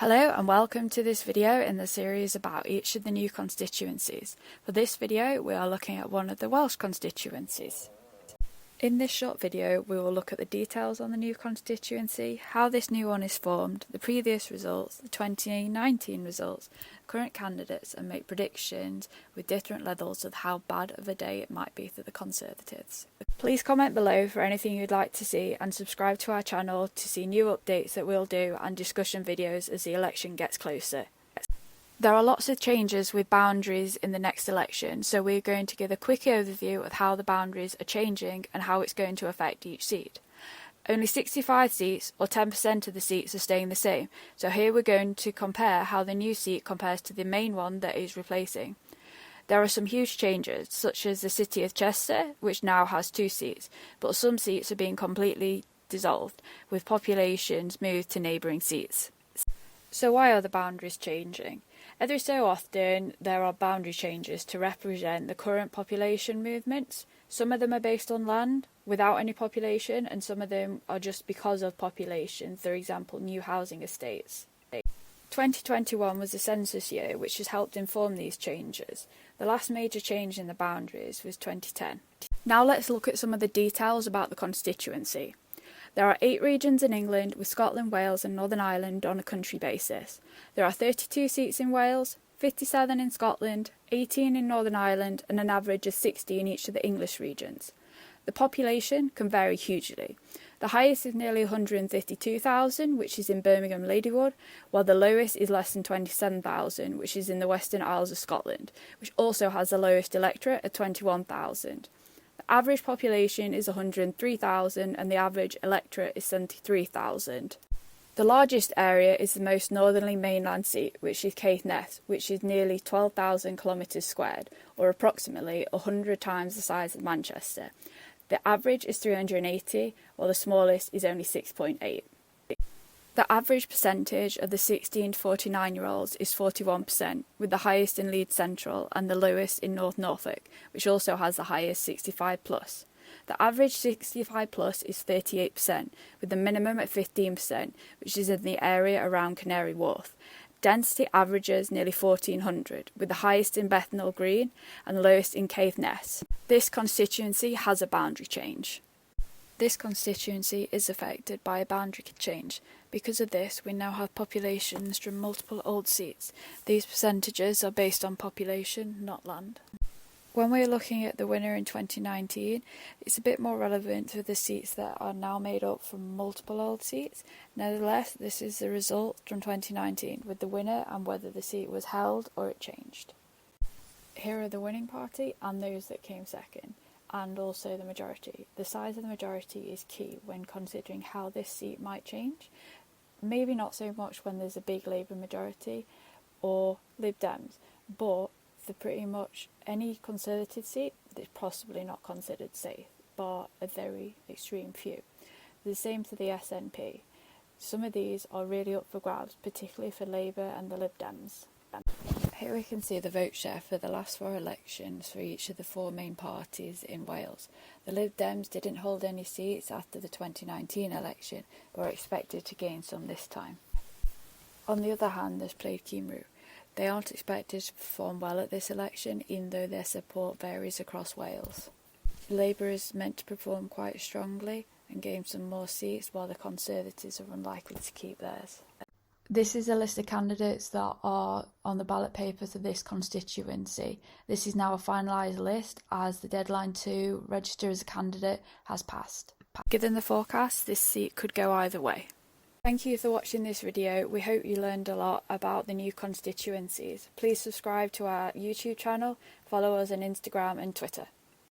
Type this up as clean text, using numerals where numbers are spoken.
Hello and welcome to this video in the series about each of the new constituencies. For this video we are looking at one of the Welsh constituencies. In this short video we will look at the details on the new constituency, how this new one is formed, the previous results, the 2019 results, current candidates, and make predictions with different levels of how bad of a day it might be for the Conservatives. Please comment below for anything you'd like to see and subscribe to our channel to see new updates that we'll do and discussion videos as the election gets closer. There are lots of changes with boundaries in the next election, so we're going to give a quick overview of how the boundaries are changing and how it's going to affect each seat. Only 65 seats, or 10% of the seats, are staying the same, so here we're going to compare how the new seat compares to the main one that is replacing. There are some huge changes, such as the City of Chester, which now has 2 seats, but some seats are being completely dissolved, with populations moved to neighbouring seats. So why are the boundaries changing? Every so often there are boundary changes to represent the current population movements. Some of them are based on land without any population, and some of them are just because of population, for example new housing estates. 2021 was the census year, which has helped inform these changes. The last major change in the boundaries was 2010. Now let's look at some of the details about the constituency. There are 8 regions in England, with Scotland, Wales and Northern Ireland on a country basis. There are 32 seats in Wales, 57 in Scotland, 18 in Northern Ireland and an average of 60 in each of the English regions. The population can vary hugely. The highest is nearly 152,000, which is in Birmingham Ladywood, while the lowest is less than 27,000, which is in the Western Isles of Scotland, which also has the lowest electorate at 21,000. The average population is 103,000 and the average electorate is 73,000. The largest area is the most northerly mainland seat, which is Caithness, which is nearly 12,000 kilometres squared, or approximately 100 times the size of Manchester. The average is 380, while the smallest is only 6.8. The average percentage of the 16 to 49-year-olds is 41%, with the highest in Leeds Central and the lowest in North Norfolk, which also has the highest 65+. The average 65+ is 38%, with the minimum at 15%, which is in the area around Canary Wharf. Density averages nearly 1,400, with the highest in Bethnal Green and the lowest in Caithness. This constituency has a boundary change. This constituency is affected by a boundary change. Because of this, we now have populations from multiple old seats. These percentages are based on population, not land. When we're looking at the winner in 2019, it's a bit more relevant to the seats that are now made up from multiple old seats. Nevertheless, this is the result from 2019, with the winner and whether the seat was held or it changed. Here are the winning party and those that came second, and also the majority. The size of the majority is key when considering how this seat might change. Maybe not so much when there's a big Labour majority or Lib Dems, but for pretty much any Conservative seat, it's possibly not considered safe, bar a very extreme few. The same to the SNP. Some of these are really up for grabs, particularly for Labour and the Lib Dems. Here we can see the vote share for the last 4 elections for each of the 4 main parties in Wales. The Lib Dems didn't hold any seats after the 2019 election, but are expected to gain some this time. On the other hand, there's Plaid Cymru. They aren't expected to perform well at this election, even though their support varies across Wales. Labour is meant to perform quite strongly and gain some more seats, while the Conservatives are unlikely to keep theirs. This is a list of candidates that are on the ballot paper for this constituency. This is now a finalised list as the deadline to register as a candidate has passed. Given the forecast, this seat could go either way. Thank you for watching this video. We hope you learned a lot about the new constituencies. Please subscribe to our YouTube channel, follow us on Instagram and Twitter.